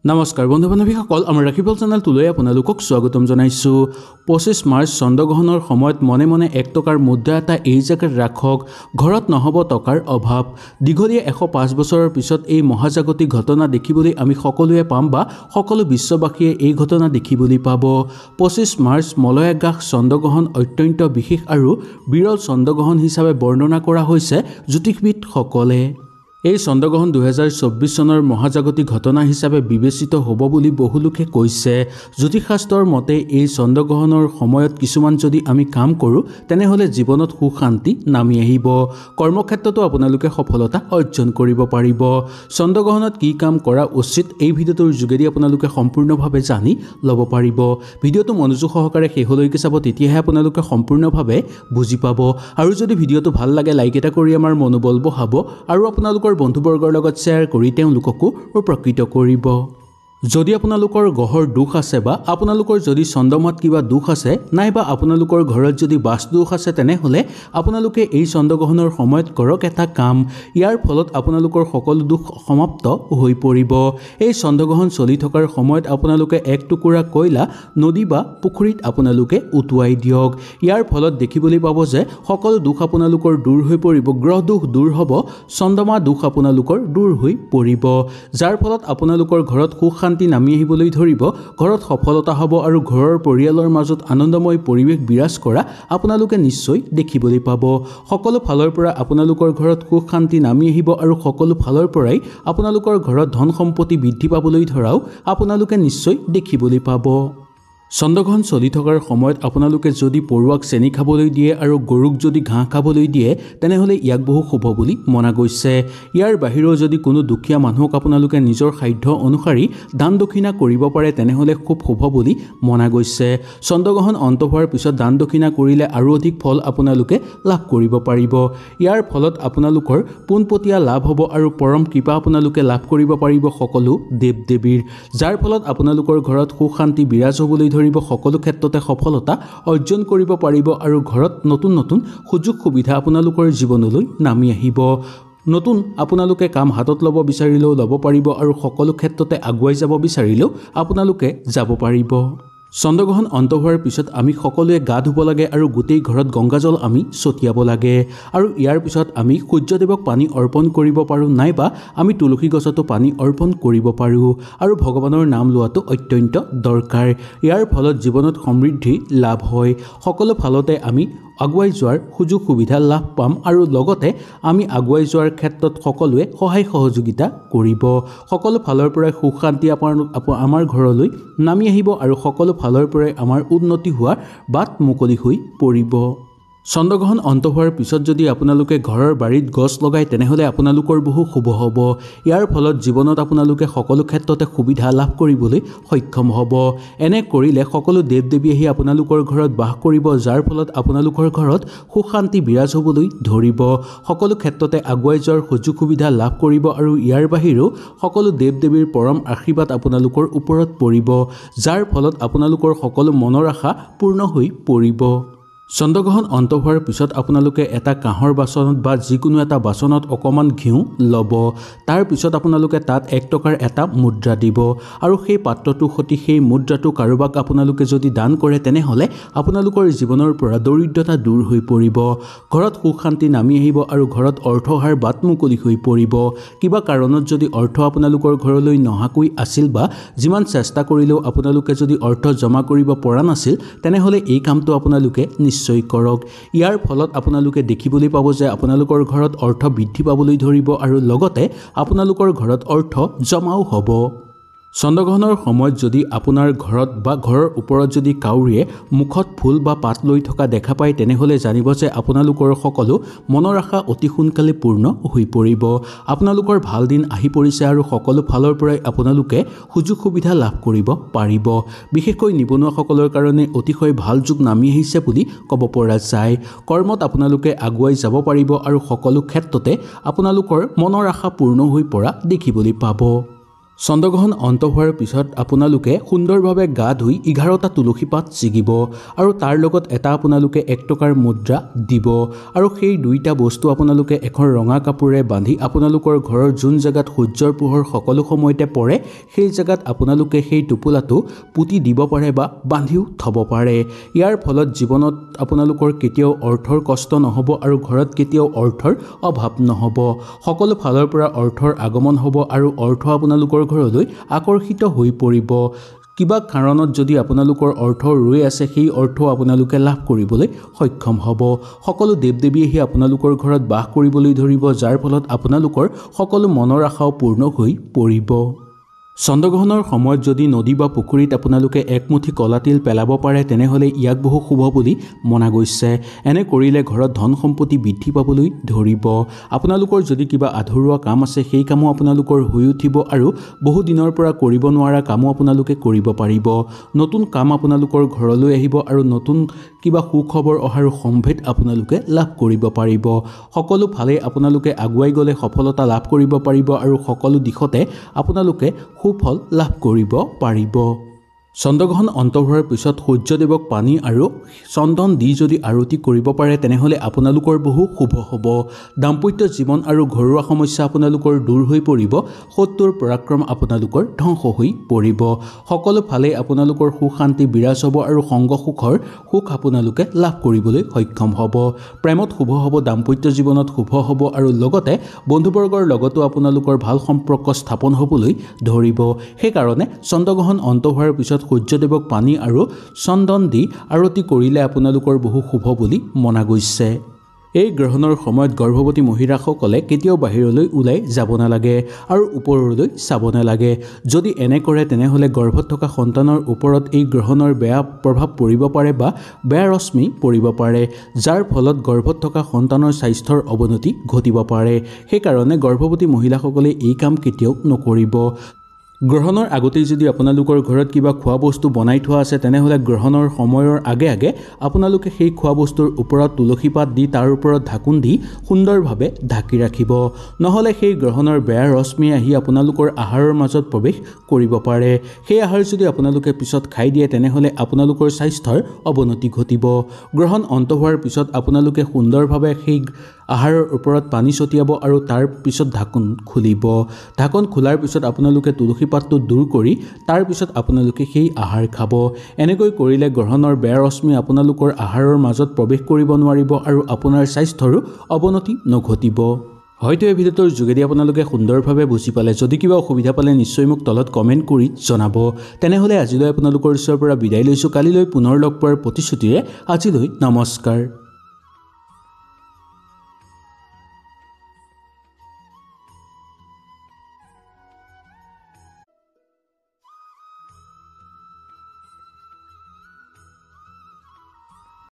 নমস্কাৰ বন্ধু বান্ধৱীসকল আমাৰ ৰাখিবল চেনেলটোলৈ আপোনালোকক স্বাগতম জনাইছোঁ। 25 মাৰ্চ চন্দ্ৰগ্ৰহণৰ সময়ত মনে মনে 1 টকাৰ মুদ্ৰা এটা এই জেগাত ৰাখক, ঘৰত নহ'ব টকাৰ অভাৱ। দীঘলীয়া 105 বছৰৰ পিছত এই মহাজাগতিক ঘটনা দেখিবলৈ আমি সকলোৱে পাম বা সকলো বিশ্ববাসীয়ে এই ঘটনা দেখিবলৈ পাব। 25 মাৰ্চ মলয়াগ্ৰাস চন্দ্ৰগ্ৰহণ অত্যন্ত বিশেষ আৰু বিৰল চন্দ্ৰগ্ৰহণ হিচাপে বৰ্ণনা কৰা হৈছে জ্যোতিষবিদসকলে। এই চন্দ্ৰগ্ৰহণ 2024 চনৰ মহাজাগতিক ঘটনা হিচাপে বিবেচিত হ'ব বুলি বহু লোকে কৈছে। জ্যোতিষশাস্ত্ৰৰ মতে এই চন্দ্ৰগ্ৰহণৰ সময়ত কিছুমান যদি আমি কাম কৰোঁ তেনেহ'লে জীৱনত সুখ শান্তি নামি আহিব, কৰ্মক্ষেত্ৰতো আপোনালোকে সফলতা অৰ্জন কৰিব পাৰিব। চন্দ্ৰগ্ৰহণত কি কাম কৰা উচিত এই ভিডিঅ'টোৰ যোগেদি আপোনালোকে সম্পূৰ্ণভাৱে জানি ল'ব পাৰিব। ভিডিঅ'টো মনোযোগ সহকাৰে শেষলৈকে চাব, তেতিয়াহে আপোনালোকে সম্পূৰ্ণভাৱে বুজি পাব। আৰু যদি ভিডিঅ'টো ভাল লাগে লাইক এটা কৰি আমাৰ মনোবল বঢ়াব আৰু আপোনালোকৰ বন্ধুবৰ্গৰ লগত শ্বেয়াৰ কৰি তেওঁলোককো উপকৃত কৰিব। যদি আপোনালোকৰ গ্ৰহৰ দোষ আছে বা আপোনালোকৰ যদি চন্দ্ৰমাত কিবা দোষ আছে নাইবা আপোনালোকৰ ঘৰত যদি বাস্তু দোষ আছে তেনেহ'লে আপোনালোকে এই চন্দ্ৰগ্ৰহণৰ সময়ত কৰক এটা কাম। ইয়াৰ ফলত আপোনালোকৰ সকলো দোষ সমাপ্ত হৈ পৰিব। এই চন্দ্ৰগ্ৰহণ চলি থকাৰ সময়ত আপোনালোকে 1 টুকুৰা কয়লা নদী বা পুখুৰীত আপোনালোকে উটুৱাই দিয়ক। ইয়াৰ ফলত দেখিবলৈ পাব যে সকলো দোষ আপোনালোকৰ দূৰ হৈ পৰিব, গ্ৰহ দোষ দূৰ হ'ব, চন্দ্ৰমা দোষ আপোনালোকৰ দূৰ হৈ পৰিব, যাৰ ফলত আপোনালোকৰ ঘৰত সুখ শান্তি নামি আহিবলৈ ধৰিব, ঘৰত সফলতা হ'ব আৰু ঘৰৰ পৰিয়ালৰ মাজত আনন্দময় পৰিৱেশ বিৰাজ কৰা আপোনালোকে নিশ্চয় দেখিবলৈ পাব। সকলো ফালৰ পৰা আপোনালোকৰ ঘৰত সুখ শান্তি নামি আহিব আৰু সকলো ফালৰ পৰাই আপোনালোকৰ ঘৰত ধন সম্পত্তি বৃদ্ধি পাবলৈ ধৰাও আপোনালোকে নিশ্চয় দেখিবলৈ পাব। চন্দ্ৰগ্ৰহণ চলি থকাৰ সময়ত আপোনালোকে যদি পৰুৱাক চেনি খাবলৈ দিয়ে আৰু গৰুক যদি ঘাঁহ খাবলৈ দিয়ে তেনেহ'লে ইয়াক বহু শুভ বুলি মনা গৈছে। ইয়াৰ বাহিৰেও যদি কোনো দুখীয়া মানুহক আপোনালোকে নিজৰ সাধ্য অনুসৰি দান দক্ষিণা কৰিব পাৰে তেনেহ'লে খুব শুভ বুলি মনা গৈছে। চন্দ্ৰগ্ৰহণ অন্ত হোৱাৰ পিছত দান দক্ষিণা কৰিলে আৰু অধিক ফল আপোনালোকে লাভ কৰিব পাৰিব। ইয়াৰ ফলত আপোনালোকৰ পোনপটীয়া লাভ হ'ব আৰু পৰম কৃপা আপোনালোকে লাভ কৰিব পাৰিব সকলো দেৱ দেৱীৰ, যাৰ ফলত আপোনালোকৰ ঘৰত সুখ শান্তি বিৰাজ হ'বলৈ সকলো ক্ষেত্ৰতে সফলতা অৰ্জন কৰিব পাৰিব আৰু ঘৰত নতুন নতুন সুযোগ সুবিধা আপোনালোকৰ জীৱনলৈ নামি আহিব। নতুন আপোনালোকে কাম হাতত ল'ব বিচাৰিলেও ল'ব পাৰিব আৰু সকলো ক্ষেত্ৰতে আগুৱাই যাব বিচাৰিলেও আপোনালোকে যাব পাৰিব। চন্দ্ৰগ্ৰহণ অন্ত হোৱাৰ পিছত আমি সকলোৱে গা ধুব লাগে আৰু গোটেই ঘৰত গংগাজল আমি ছটিয়াব লাগে আৰু ইয়াৰ পিছত আমি সূৰ্যদেৱক পানী অৰ্পণ কৰিব পাৰোঁ নাইবা আমি তুলসী গছতো পানী অৰ্পণ কৰিব পাৰোঁ আৰু ভগৱানৰ নাম লোৱাটো অত্যন্ত দৰকাৰ। ইয়াৰ ফলত জীৱনত সমৃদ্ধি লাভ হয়, সকলো ফালতে আমি আগুৱাই যোৱাৰ সুযোগ সুবিধা লাভ পাম আৰু লগতে আমি আগুৱাই যোৱাৰ ক্ষেত্ৰত সকলোৱে সহায় সহযোগিতা কৰিব। সকলো ফালৰ পৰাই সুখ শান্তি আমাৰ ঘৰলৈ নামি আহিব আৰু সকলো ফালৰ পৰাই আমাৰ উন্নতি হোৱাৰ বাট মুকলি হৈ পৰিব। চন্দ্ৰগ্ৰহণ অন্ত হোৱাৰ পিছত যদি আপোনালোকে ঘৰৰ বাৰীত গছ লগায় তেনেহ'লে আপোনালোকৰ বহু শুভ হ'ব। ইয়াৰ ফলত জীৱনত আপোনালোকে সকলো ক্ষেত্ৰতে সুবিধা লাভ কৰিবলৈ সক্ষম হ'ব। এনে কৰিলে সকলো দেৱ দেৱী আহি আপোনালোকৰ ঘৰত বাস কৰিব, যাৰ ফলত আপোনালোকৰ ঘৰত সুখ শান্তি বিৰাজ হ'বলৈ ধৰিব, সকলো ক্ষেত্ৰতে আগুৱাই যোৱাৰ সুযোগ সুবিধা লাভ কৰিব আৰু ইয়াৰ বাহিৰেও সকলো দেৱ দেৱীৰ পৰম আশীৰ্বাদ আপোনালোকৰ ওপৰত পৰিব, যাৰ ফলত আপোনালোকৰ সকলো মনৰ আশা পূৰ্ণ হৈ পৰিব। চন্দ্ৰগ্ৰহণ অন্ত হোৱাৰ পিছত আপোনালোকে এটা কাঁহৰ বাচনত বা যিকোনো এটা বাচনত অকণমান ঘিউ ল'ব, তাৰ পিছত আপোনালোকে তাত 1 টকাৰ এটা মুদ্ৰা দিব আৰু সেই পাত্ৰটোৰ সৈতে সেই মুদ্ৰাটো কাৰোবাক আপোনালোকে যদি দান কৰে তেনেহ'লে আপোনালোকৰ জীৱনৰ পৰা দৰিদ্ৰতা দূৰ হৈ পৰিব, ঘৰত সুখ শান্তি নামি আহিব আৰু ঘৰত অৰ্থ অহাৰ বাট মুকলি হৈ পৰিব। কিবা কাৰণত যদি অৰ্থ আপোনালোকৰ ঘৰলৈ নহাকৈ আছিল বা যিমান চেষ্টা কৰিলেও আপোনালোকে যদি অৰ্থ জমা কৰিব পৰা নাছিল তেনেহ'লে এই কামটো আপোনালোকে নিশ্চয় কৰক। ইয়াৰ ফলত আপোনালোকে দেখিবলৈ পাব যে আপোনালোকৰ ঘৰত অৰ্থ বৃদ্ধি পাবলৈ ধৰিব আৰু লগতে আপোনালোকৰ ঘৰত অৰ্থ জমাও হ'ব। চন্দ্ৰগ্ৰহণৰ সময়ত যদি আপোনাৰ ঘৰত বা ঘৰৰ ওপৰত যদি কাউৰীয়ে মুখত ফুল বা পাত লৈ থকা দেখা পায় তেনেহ'লে জানিব যে আপোনালোকৰ সকলো মনৰ আশা অতি সোনকালে পূৰ্ণ হৈ পৰিব, আপোনালোকৰ ভাল দিন আহি পৰিছে আৰু সকলো ফালৰ পৰাই আপোনালোকে সুযোগ সুবিধা লাভ কৰিব পাৰিব। বিশেষকৈ নিবনুৱাসকলৰ কাৰণে অতিশয় ভাল যুগ নামি আহিছে বুলি ক'ব পৰা যায়। কৰ্মত আপোনালোকে আগুৱাই যাব পাৰিব আৰু সকলো ক্ষেত্ৰতে আপোনালোকৰ মনৰ আশা পূৰ্ণ হৈ পৰা দেখিবলৈ পাব। চন্দ্ৰগ্ৰহণ অন্ত হোৱাৰ পিছত আপোনালোকে সুন্দৰভাৱে গা ধুই 11টা তুলসী পাত ছিগিব আৰু তাৰ লগত এটা আপোনালোকে 1 টকাৰ মুদ্ৰা দিব আৰু সেই দুইটা বস্তু আপোনালোকে এখন ৰঙা কাপোৰে বান্ধি আপোনালোকৰ ঘৰৰ যোন জেগাত সূৰ্যৰ পোহৰ সকলো সময়তে পৰে সেই জেগাত আপোনালোকে সেই টোপোলাটো পুতি দিব পাৰে বা বান্ধিও থব পাৰে। ইয়াৰ ফলত জীৱনত আপোনালোকৰ কেতিয়াও অৰ্থৰ কষ্ট নহব আৰু ঘৰত কেতিয়াও অৰ্থৰ অভাৱ নহব। সকলো ফালৰ পৰা অৰ্থৰ আগমন হ'ব আৰু অৰ্থ আপোনালোকৰ ঘৰলৈ আকৰ্ষিত হৈ পৰিব। কিবা কাৰণত যদি আপোনালোকৰ অৰ্থ ৰৈ আছে সেই অৰ্থ আপোনালোকে লাভ কৰিবলৈ সক্ষম হ'ব। সকলো দেৱ-দেৱী আহি আপোনালোকৰ ঘৰত বাস কৰিবলৈ ধৰিব, যাৰ ফলত আপোনালোকৰ সকলো মনৰ আশাও পূৰ্ণ হৈ পৰিব। চন্দ্ৰগ্ৰহণৰ সময়ত যদি নদী বা পুখুৰীত আপোনালোকে একমুঠি কলা তিল পেলাব পাৰে তেনেহ'লে ইয়াক বহু শুভ বুলি মনা গৈছে। এনে কৰিলে ঘৰত ধন সম্পত্তি বৃদ্ধি পাবলৈ ধৰিব। আপোনালোকৰ যদি কিবা আধৰুৱা কাম আছে সেই কামো আপোনালোকৰ হৈ উঠিব আৰু বহু দিনৰ পৰা কৰিব নোৱাৰা কামো আপোনালোকে কৰিব পাৰিব। নতুন কাম আপোনালোকৰ ঘৰলৈ আহিব আৰু নতুন কিবা সুখবৰ অহাৰ সম্ভেদ আপোনালোকে লাভ কৰিব পাৰিব। সকলো ফালে আপোনালোকে আগুৱাই গ'লে সফলতা লাভ কৰিব পাৰিব আৰু সকলো দিশতে আপোনালোকে সুফল লাভ কৰিব পাৰিব। চন্দ্ৰগ্ৰহণ অন্ত হোৱাৰ পিছত সূৰ্যদেৱক পানী আৰু চন্দন দি যদি আৰতি কৰিব পাৰে তেনেহ'লে আপোনালোকৰ বহু শুভ হ'ব। দাম্পত্য জীৱন আৰু ঘৰুৱা সমস্যা আপোনালোকৰ দূৰ হৈ পৰিব। শত্ৰুৰ পৰাক্ৰম আপোনালোকৰ ধ্বংস হৈ পৰিব। সকলো ফালে আপোনালোকৰ সুখ শান্তি বিৰাজ হ'ব আৰু সংগ সুখৰ সুখ আপোনালোকে লাভ কৰিবলৈ সক্ষম হ'ব। প্ৰেমত শুভ হ'ব, দাম্পত্য জীৱনত শুভ হ'ব আৰু লগতে বন্ধুবৰ্গৰ লগতো আপোনালোকৰ ভাল সম্পৰ্ক স্থাপন হ'বলৈ ধৰিব। সেইকাৰণে চন্দ্ৰগ্ৰহণ অন্ত হোৱাৰ পিছত সূৰ্যদেৱক পানী আৰু চন্দন দি আৰতি কৰিলে আপোনালোকৰ বহু শুভ বুলি মনা গৈছে। এই গ্ৰহণৰ সময়ত গৰ্ভৱতী মহিলাসকলে কেতিয়াও বাহিৰলৈ ওলাই যাব নালাগে আৰু ওপৰলৈ চাব নালাগে। যদি এনে কৰে তেনেহ'লে গৰ্ভত থকা সন্তানৰ ওপৰত এই গ্ৰহণৰ বেয়া প্ৰভাৱ পৰিব পাৰে বা বেয়া ৰশ্মি পৰিব পাৰে, যাৰ ফলত গৰ্ভত থকা সন্তানৰ স্বাস্থ্যৰ অৱনতি ঘটিব পাৰে। সেইকাৰণে গৰ্ভৱতী মহিলাসকলে এই কাম কেতিয়াও নকৰিব। গ্ৰহণৰ আগতেই যদি আপোনালোকৰ ঘৰত কিবা খোৱা বস্তু বনাই থোৱা আছে তেনেহ'লে গ্ৰহণৰ সময়ৰ আগে আগে আপোনালোকে সেই খোৱা বস্তুৰ ওপৰত তুলসী পাত দি তাৰ ওপৰত ঢাকোন দি সুন্দৰভাৱে ঢাকি ৰাখিব। নহ'লে সেই গ্ৰহণৰ বেয়া ৰশ্মি আহি আপোনালোকৰ আহাৰৰ মাজত প্ৰৱেশ কৰিব পাৰে। সেই আহাৰ যদি আপোনালোকে পিছত খাই দিয়ে তেনেহ'লে আপোনালোকৰ স্বাস্থ্যৰ অৱনতি ঘটিব। গ্ৰহণ অন্ত হোৱাৰ পিছত আপোনালোকে সুন্দৰভাৱে সেই আহাৰৰ ওপৰত পানী ছটিয়াব আৰু তাৰ পিছত ঢাকোন খুলিব। ঢাকোন খোলাৰ পিছত আপোনালোকে তুলসী পাতটো দূৰ কৰি তাৰ পিছত আপোনালোকে সেই আহাৰ খাব। এনেকৈ কৰিলে গ্ৰহণৰ বেয়া ৰশ্মি আপোনালোকৰ আহাৰৰ মাজত প্ৰৱেশ কৰিব নোৱাৰিব আৰু আপোনাৰ স্বাস্থ্যৰো অৱনতি নঘটিব। হয়তো এই ভিডিঅ'টোৰ যোগেদি আপোনালোকে সুন্দৰভাৱে বুজি পালে। যদি কিবা অসুবিধা পালে নিশ্চয় মোক তলত কমেণ্ট কৰি জনাব। তেনেহ'লে আজিলৈ আপোনালোকৰ ওচৰৰ পৰা বিদায় লৈছোঁ। কালিলৈ পুনৰ লগ পোৱাৰ প্ৰতিশ্ৰুতিৰে আজিলৈ নমস্কাৰ।